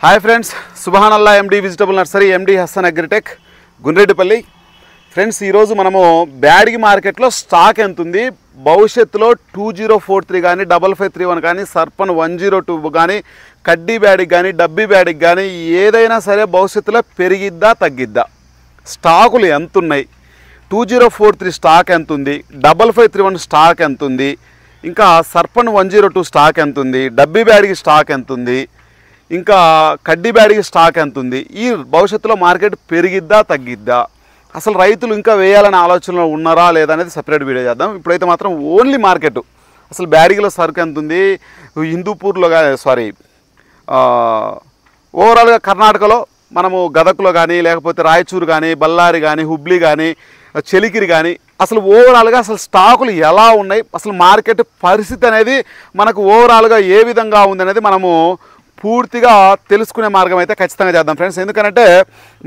Hi friends, సుభానల్లా MD vegetable nursery, MD Hasan Agritech, Gundreddipalli. Friends, ఈరోజు మనము బ్యాడ్గి మార్కెట్లో స్టాక్ ఎంత ఉంది, భవిష్యత్తులో 2043 కానీ 5531 కానీ సర్పన్ 102 కానీ కడ్డీ బ్యాడ్కి కానీ డబ్బీ బ్యాడ్కి కానీ ఏదైనా సరే భవిష్యత్తులో పెరిగిద్దా తగ్గిద్దా, స్టాకులు ఎంత ఉన్నాయి, 2043 స్టాక్ ఎంత ఉంది, 5531 స్టాక్ ఎంత ఉంది, ఇంకా సర్పన్ 102 స్టాక్ ఎంత ఉంది, డబ్బీ బ్యాడ్కి స్టాక్ ఎంత ఉంది, ఇంకా కడ్డీ బ్యాడ్కి స్టాక్ ఎంత ఉంది, ఈ భవిష్యత్తులో మార్కెట్ పెరిగిద్దా తగ్గిద్దా, అసలు రైతులు ఇంకా వేయాలనే ఆలోచనలో ఉన్నారా లేదా అనేది సపరేట్ వీడియో చేద్దాం. ఇప్పుడైతే మాత్రం ఓన్లీ మార్కెట్, అసలు బ్యాడ్గిలో సరుకు ఎంత ఉంది, హిందూపూర్లో ఓవరాల్గా కర్ణాటకలో మనము గదక్లో కానీ లేకపోతే రాయచూరు కానీ బళ్ళారి కానీ హుబ్లీ కానీ చెలికిరి కానీ అసలు ఓవరాల్గా అసలు స్టాకులు ఎలా ఉన్నాయి, అసలు మార్కెట్ పరిస్థితి అనేది మనకు ఓవరాల్గా ఏ విధంగా ఉందనేది మనము పూర్తిగా తెలుసుకునే మార్గం అయితే ఖచ్చితంగా చేద్దాం ఫ్రెండ్స్. ఎందుకంటే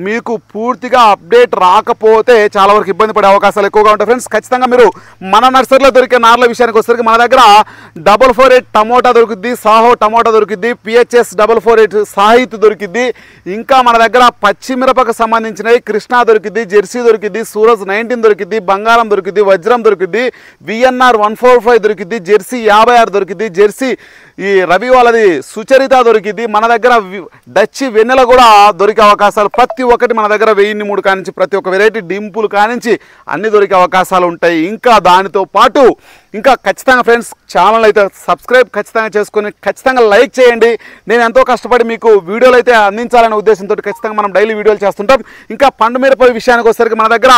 మీకు పూర్తిగా అప్డేట్ రాకపోతే చాలా వరకు ఇబ్బంది పడే అవకాశాలు ఎక్కువగా ఉంటాయి ఫ్రెండ్స్. ఖచ్చితంగా మీరు మన నర్సరీలో దొరికే నార్ల విషయానికి వచ్చేసరికి మన దగ్గర 448 టమోటా దొరుకుద్ది, సాహో టమోటా దొరుకుద్ది, పిహెచ్ఎస్ 448 సాహిత్ దొరికిద్ది, ఇంకా మన దగ్గర పచ్చిమిరపకు సంబంధించినవి కృష్ణా దొరికిద్ది, జెర్సీ దొరికిద్ది, సూరజ్ 19 దొరికిద్ది, బంగారం దొరికిద్ది, వజ్రం దొరికిద్ది, విఎన్ఆర్ 145 దొరికిద్ది, జెర్సీ 56 దొరికిద్ది, జెర్సీ ఈ రవి వాళ్ళది సుచరిత దొరికింది. మన దగ్గర డచ్చి వెన్నెల కూడా దొరికే అవకాశాలు ప్రతి ఒక్కటి మన దగ్గర 1003 కానించి ప్రతి ఒక్క వెరైటీ డింపుల్ కానించి అన్ని దొరికే అవకాశాలు ఉంటాయి. ఇంకా దానితో పాటు ఇంకా ఖచ్చితంగా ఫ్రెండ్స్ ఛానల్ అయితే సబ్స్క్రైబ్ ఖచ్చితంగా చేసుకొని ఖచ్చితంగా లైక్ చేయండి. నేను ఎంతో కష్టపడి మీకు వీడియోలు అయితే అందించాలనే ఉద్దేశంతో ఖచ్చితంగా మనం డైలీ వీడియోలు చేస్తుంటాం. ఇంకా పండు మిరప విషయానికి వచ్చేసరికి మన దగ్గర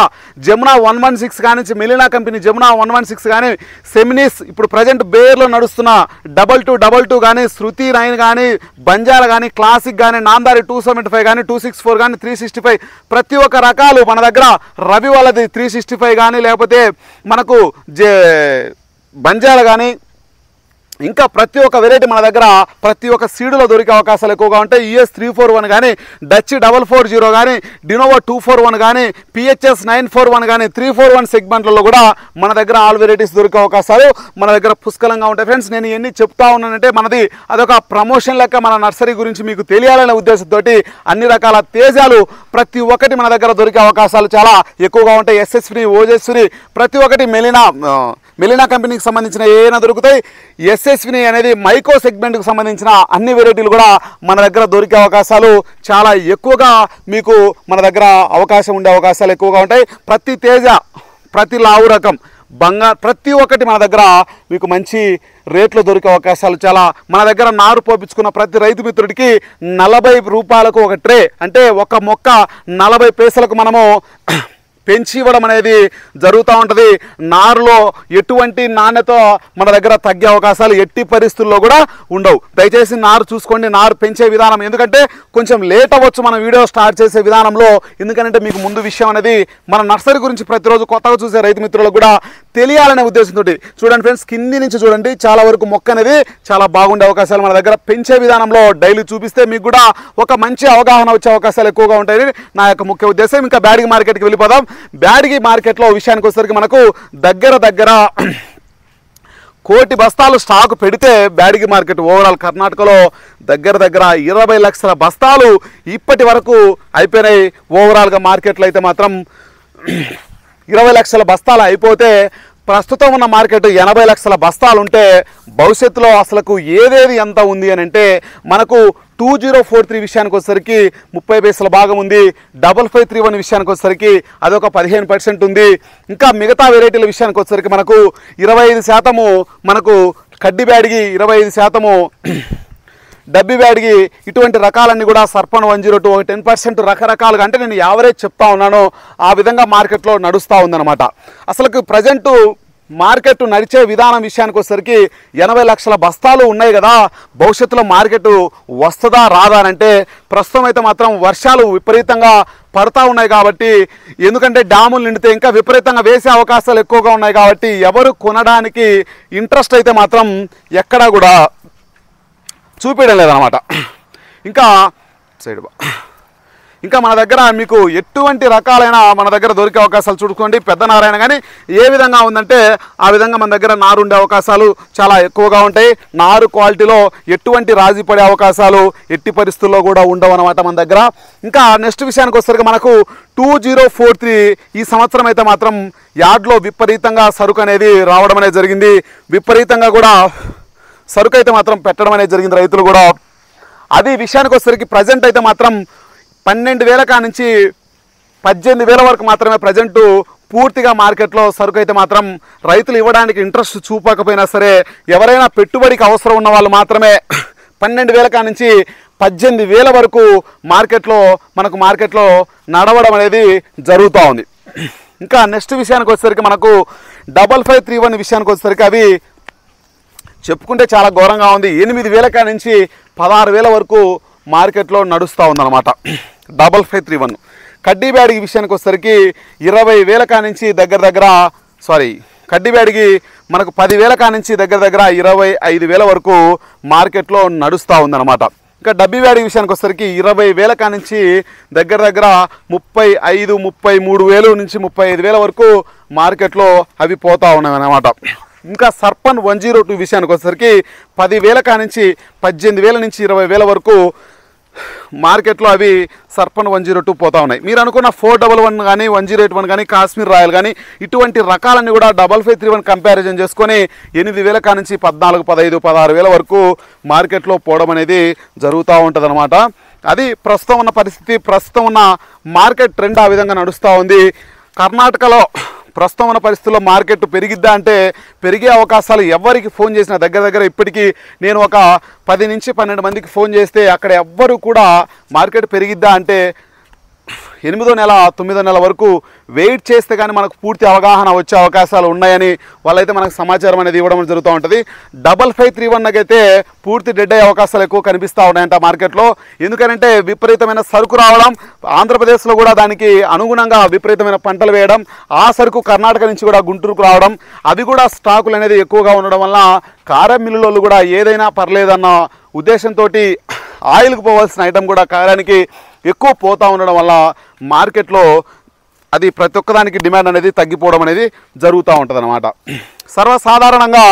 జమునా 116 కానించి మెలినా కంపెనీ జమునా 116 కానీ సెమినిస్ ఇప్పుడు ప్రజెంట్ బేర్లో నడుస్తున్న 2222 కానీ శృతి 9 కానీ బంజారా కానీ క్లాసిక్ కానీ నాందారి 275 కానీ 264 కానీ 365 ప్రతి ఒక్క రకాలు మన దగ్గర రవి వాళ్ళది 365 కానీ లేకపోతే మనకు బంజారా కానీ ఇంకా ప్రతి ఒక్క వెరైటీ మన దగ్గర ప్రతి ఒక్క సీడులో దొరికే అవకాశాలు ఎక్కువగా ఉంటాయి. యుఎస్ 341 కానీ డచ్ 440 కానీ డినోవా 241 కానీ పిహెచ్ఎస్ 941 కానీ 341 సెగ్మెంట్లలో కూడా మన దగ్గర ఆల్ వెరైటీస్ దొరికే అవకాశాలు మన దగ్గర పుష్కలంగా ఉంటాయి ఫ్రెండ్స్. నేను ఎన్ని చెప్తా ఉన్నానంటే మనది అదొక ప్రమోషన్ లెక్క మన నర్సరీ గురించి మీకు తెలియాలనే ఉద్దేశంతో అన్ని రకాల తేజాలు ప్రతి ఒక్కటి మన దగ్గర దొరికే అవకాశాలు చాలా ఎక్కువగా ఉంటాయి. ఎస్ఎస్వి ఓజస్వి ప్రతి ఒక్కటి మెలినా కంపెనీకి సంబంధించిన ఏమైనా దొరుకుతాయి. ఎస్ఎస్విని అనేది మైక్రో సెగ్మెంట్కి సంబంధించిన అన్ని వెరైటీలు కూడా మన దగ్గర దొరికే అవకాశాలు చాలా ఎక్కువగా మీకు మన దగ్గర అవకాశం ఉండే అవకాశాలు ఎక్కువగా ఉంటాయి. ప్రతి తేజ ప్రతి లావు రకం బంగారు ప్రతి ఒక్కటి మన దగ్గర మీకు మంచి రేట్లు దొరికే అవకాశాలు చాలా. మన దగ్గర నారు పోపించుకున్న ప్రతి రైతు మిత్రుడికి 40 రూపాయలకు ఒక ట్రే, అంటే ఒక మొక్క 40 పైసలకు మనము పెంచి ఇవ్వడం అనేది జరుగుతూ ఉంటుంది. నారులో ఎటువంటి నాణ్యత మన దగ్గర తగ్గే అవకాశాలు ఎట్టి పరిస్థితుల్లో కూడా ఉండవు. దయచేసి నారు చూసుకోండి, నారు పెంచే విధానం ఎందుకంటే కొంచెం లేట్ అవ్వచ్చు మన వీడియో స్టార్ట్ చేసే విధానంలో. ఎందుకంటే మీకు ముందు విషయం అనేది మన నర్సరీ గురించి ప్రతిరోజు కొత్తగా చూసే రైతు మిత్రులకు కూడా తెలియాలనే ఉద్దేశంతో చూడండి ఫ్రెండ్స్, కింది నుంచి చూడండి చాలా వరకు మొక్క అనేది చాలా బాగుండే అవకాశాలు మన దగ్గర పెంచే విధానంలో డైలీ చూపిస్తే మీకు కూడా ఒక మంచి అవగాహన వచ్చే అవకాశాలు ఎక్కువగా ఉంటాయని నా యొక్క ముఖ్య ఉద్దేశం. ఇంకా బ్యాడ్గి మార్కెట్కి వెళ్ళిపోదాం. బ్యాడ్గి మార్కెట్లో విషయానికి వచ్చేసరికి మనకు దగ్గర 1 కోటి బస్తాలు స్టాక్ పెడితే బ్యాడ్గి మార్కెట్ ఓవరాల్ కర్ణాటకలో దగ్గర 20 లక్షల బస్తాలు ఇప్పటి వరకు అయిపోయినాయి. ఓవరాల్గా మార్కెట్లో అయితే మాత్రం 20 లక్షల బస్తాలు అయిపోతే ప్రస్తుతం ఉన్న మార్కెట్ 80 లక్షల బస్తాలు ఉంటే భవిష్యత్తులో అసలుకు ఏదేది ఎంత ఉంది అని అంటే మనకు 2043 విషయానికి వచ్చేసరికి 30 పైసల భాగం ఉంది, 5531 విషయానికి వచ్చేసరికి అదొక 15% ఉంది. ఇంకా మిగతా వెరైటీల విషయానికి వచ్చేసరికి మనకు 25% మనకు కడ్డీ బ్యాడ్కి 25%, డబ్బీ బ్యాడ్కి ఇటువంటి రకాలన్నీ కూడా సర్పన్ 102 10% రకరకాలుగా, అంటే నేను యావరేజ్ చెప్తా ఉన్నాను ఆ విధంగా మార్కెట్లో నడుస్తూ ఉందన్నమాట. అసలుకు ప్రజెంటు మార్కెట్ నడిచే విధానం విషయానికి వచ్చేసరికి 80 లక్షల బస్తాలు ఉన్నాయి కదా, భవిష్యత్తులో మార్కెట్ వస్తుందా రాదా అంటే ప్రస్తుతం అయితే మాత్రం వర్షాలు విపరీతంగా పడతా ఉన్నాయి కాబట్టి, ఎందుకంటే డ్యాములు నిండితే ఇంకా విపరీతంగా వేసే అవకాశాలు ఎక్కువగా ఉన్నాయి కాబట్టి ఎవరు కొనడానికి ఇంట్రెస్ట్ అయితే మాత్రం ఎక్కడా కూడా చూపించడం లేదన్నమాట. ఇంకా సైడ్ ఇంకా మన దగ్గర మీకు ఎటువంటి రకాలైన మన దగ్గర దొరికే అవకాశాలు చూసుకోండి. పెద్ద నారాయణ కానీ ఏ విధంగా ఉందంటే ఆ విధంగా మన దగ్గర నారు ఉండే అవకాశాలు చాలా ఎక్కువగా ఉంటాయి. నారు క్వాలిటీలో ఎటువంటి రాజీ పడే అవకాశాలు ఎట్టి పరిస్థితుల్లో కూడా ఉండవు అన్నమాట మన దగ్గర. ఇంకా నెక్స్ట్ విషయానికి వచ్చేసరికి మనకు 2043 ఈ సంవత్సరం అయితే మాత్రం యార్డ్లో విపరీతంగా సరుకు అనేది రావడం అనేది జరిగింది. విపరీతంగా కూడా సరుకు అయితే మాత్రం పెట్టడం అనేది జరిగింది రైతులు కూడా. అది విషయానికి వచ్చేసరికి ప్రజెంట్ అయితే మాత్రం 12,000 కా నుంచి 18,000 వరకు మాత్రమే ప్రజెంట్ పూర్తిగా మార్కెట్లో సరుకు అయితే మాత్రం రైతులు ఇవ్వడానికి ఇంట్రెస్ట్ చూపకపోయినా సరే ఎవరైనా పెట్టుబడికి అవసరం ఉన్న వాళ్ళు మాత్రమే 12,000 కా నుంచి 18,000 వరకు మనకు మార్కెట్లో నడవడం అనేది జరుగుతూ ఉంది. ఇంకా నెక్స్ట్ విషయానికి వచ్చేసరికి మనకు 5531 విషయానికి వచ్చేసరికి అవి చెప్పుకుంటే చాలా ఘోరంగా ఉంది. 8,000 కా నుంచి 16,000 వరకు మార్కెట్లో నడుస్తూ ఉందన్నమాట 5531. కడ్డీ బ్యాడిగి విషయానికి వచ్చేసరికి 20,000 కా నుంచి కడ్డీ బ్యాడిగి మనకు 10,000 కా నుంచి దగ్గర 25,000 వరకు మార్కెట్లో నడుస్తూ ఉందన్నమాట. ఇంకా డబ్బీ బ్యాడిగి విషయానికి వచ్చేసరికి 20,000 కా నుంచి దగ్గర 35,000 33,000 నుంచి 35,000 వరకు మార్కెట్లో అవి పోతూ ఉన్నాయి అన్నమాట. ఇంకా సర్పన్ 102 విషయానికి వచ్చేసరికి 10,000 కా నుంచి 18,000 నుంచి 20,000 వరకు మార్కెట్లో అవి సర్పన్ 102 పోతూ ఉన్నాయి. మీరు అనుకున్న 411 కానీ 1081 కానీ కాశ్మీర్ రాయల్ కానీ ఇటువంటి రకాలన్నీ కూడా 5531 కంపారిజన్ చేసుకొని 8,000 కా నుంచి 14, 15, 16,000 వరకు మార్కెట్లో పోవడం అనేది జరుగుతూ ఉంటుంది అనమాట. అది ప్రస్తుతం ఉన్న పరిస్థితి, ప్రస్తుతం ఉన్న మార్కెట్ ట్రెండ్ ఆ విధంగా నడుస్తూ ఉంది. కర్ణాటకలో ప్రస్తుతం ఉన్న పరిస్థితుల్లో మార్కెట్ పెరిగిద్దా అంటే పెరిగే అవకాశాలు ఎవరికి ఫోన్ చేసినా దగ్గర ఇప్పటికీ నేను ఒక 10 నుంచి 12 మందికి ఫోన్ చేస్తే అక్కడ ఎవ్వరు కూడా మార్కెట్ పెరిగిద్దా అంటే 8వ నెల 9వ నెల వరకు వెయిట్ చేస్తే కానీ మనకు పూర్తి అవగాహన వచ్చే అవకాశాలు ఉన్నాయని వాళ్ళైతే మనకు సమాచారం అనేది ఇవ్వడం జరుగుతూ ఉంటుంది. 5531 అయితే పూర్తి డెడ్ అయ్యే అవకాశాలు ఎక్కువ కనిపిస్తూ ఉన్నాయంట మార్కెట్లో. ఎందుకంటే విపరీతమైన సరుకు రావడం, ఆంధ్రప్రదేశ్లో కూడా దానికి అనుగుణంగా విపరీతమైన పంటలు వేయడం, ఆ సరుకు కర్ణాటక నుంచి కూడా గుంటూరుకు రావడం, అవి కూడా స్టాకులు అనేది ఎక్కువగా ఉండడం వల్ల కారం మిల్లులలో కూడా ఏదైనా పర్లేదన్న ఉద్దేశంతో ఆయిల్కి పోవాల్సిన ఐటమ్ కూడా కారానికి ఎక్కువ పోతూ ఉండడం వల్ల మార్కెట్లో అది ప్రతి ఒక్కదానికి డిమాండ్ అనేది తగ్గిపోవడం అనేది జరుగుతూ ఉంటుంది అన్నమాట. సర్వసాధారణంగా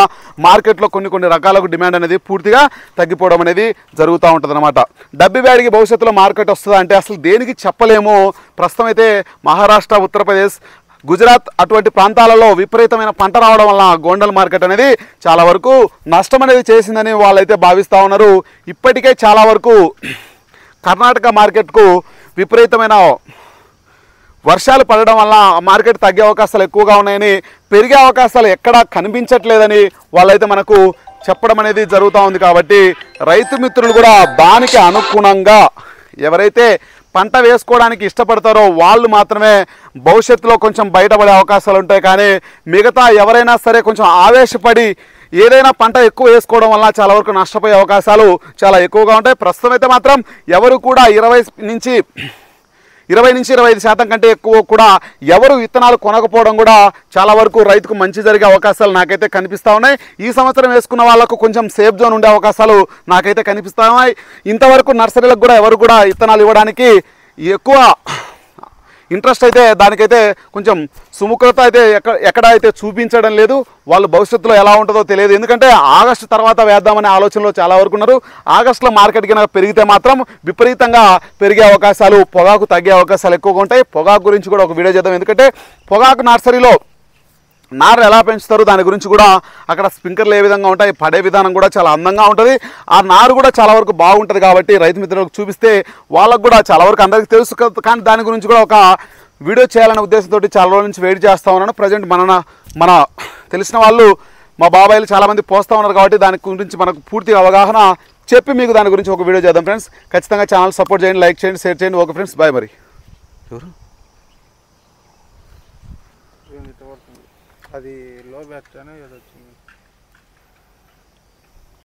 మార్కెట్లో కొన్ని రకాలకు డిమాండ్ అనేది పూర్తిగా తగ్గిపోవడం అనేది జరుగుతూ ఉంటుంది అన్నమాట. డబ్బీ బ్యాడికి భవిష్యత్తులో మార్కెట్ వస్తుందా అంటే అసలు దేనికి చెప్పలేము. ప్రస్తుతం అయితే మహారాష్ట్ర, ఉత్తరప్రదేశ్, గుజరాత్ అటువంటి ప్రాంతాలలో విపరీతమైన పంట రావడం వల్ల గోండల్ మార్కెట్ అనేది చాలా వరకు నష్టం అనేది చేసిందని వాళ్ళైతే భావిస్తూ ఉన్నారు. ఇప్పటికే చాలా వరకు కర్ణాటక మార్కెట్కు విపరీతమైన వర్షాలు పడడం వల్ల మార్కెట్ తగ్గే అవకాశాలు ఎక్కువగా ఉన్నాయని, పెరిగే అవకాశాలు ఎక్కడా కనిపించట్లేదని వాళ్ళైతే మనకు చెప్పడం అనేది జరుగుతూ ఉంది. కాబట్టి రైతు మిత్రులు కూడా దానికి అనుగుణంగా ఎవరైతే పంట వేసుకోవడానికి ఇష్టపడతారో వాళ్ళు మాత్రమే భవిష్యత్తులో కొంచెం బయటపడే అవకాశాలు ఉంటాయి. కానీ మిగతా ఎవరైనా సరే కొంచెం ఆవేశపడి ఏదైనా పంట ఎక్కువ వేసుకోవడం వల్ల చాలా వరకు నష్టపోయే అవకాశాలు చాలా ఎక్కువగా ఉంటాయి. ప్రస్తుతం అయితే మాత్రం ఎవరు కూడా 20 నుంచి 25% కంటే ఎక్కువ కూడా ఎవరు విత్తనాలు కొనకపోవడం కూడా చాలా వరకు రైతుకు మంచి జరిగే అవకాశాలు నాకైతే కనిపిస్తూ ఉన్నాయి. ఈ సంవత్సరం వేసుకున్న వాళ్ళకు కొంచెం సేఫ్ జోన్ ఉండే అవకాశాలు నాకైతే కనిపిస్తూ ఉన్నాయి. ఇంతవరకు నర్సరీలకు కూడా ఎవరు కూడా విత్తనాలు ఇవ్వడానికి ఎక్కువ ఇంట్రెస్ట్ అయితే దానికైతే కొంచెం సుముఖత అయితే ఎక్కడ అయితే చూపించడం లేదు. వాళ్ళు భవిష్యత్తులో ఎలా ఉంటుందో తెలియదు. ఎందుకంటే ఆగస్టు తర్వాత వేద్దామనే ఆలోచనలో చాలా వరకు ఉన్నారు. ఆగస్టులో మార్కెట్ కనుక పెరిగితే మాత్రం విపరీతంగా పెరిగే అవకాశాలు, పొగాకు తగ్గే అవకాశాలు ఎక్కువగా ఉంటాయి. పొగాకు గురించి కూడా ఒక వీడియో చేద్దాం. ఎందుకంటే పొగాకు నర్సరీలో నారు ఎలా పెంచుతారు దాని గురించి కూడా అక్కడ స్ప్రింకర్లు ఏ విధంగా ఉంటాయి, పడే విధానం కూడా చాలా అందంగా ఉంటుంది. ఆ నారు కూడా చాలా వరకు బాగుంటుంది. కాబట్టి రైతు మిత్రులకు చూపిస్తే వాళ్ళకు కూడా చాలా వరకు అందరికీ తెలుసు. కానీ దాని గురించి కూడా ఒక వీడియో చేయాలనే ఉద్దేశంతో చాలా రోజుల నుంచి వెయిట్ చేస్తూ ఉన్నాను. ప్రజెంట్ మన తెలిసిన వాళ్ళు మా బాబాయిలు చాలామంది పోస్తూ ఉన్నారు. కాబట్టి దాని గురించి మనకు పూర్తిగా అవగాహన చెప్పి మీకు దాని గురించి ఒక వీడియో చేద్దాం ఫ్రెండ్స్. ఖచ్చితంగా ఛానల్ సపోర్ట్ చేయండి, లైక్ చేయండి, షేర్ చేయండి. Okay friends, bye. మరి అది లో బ్యాచ్ అని ఏదో వచ్చింది.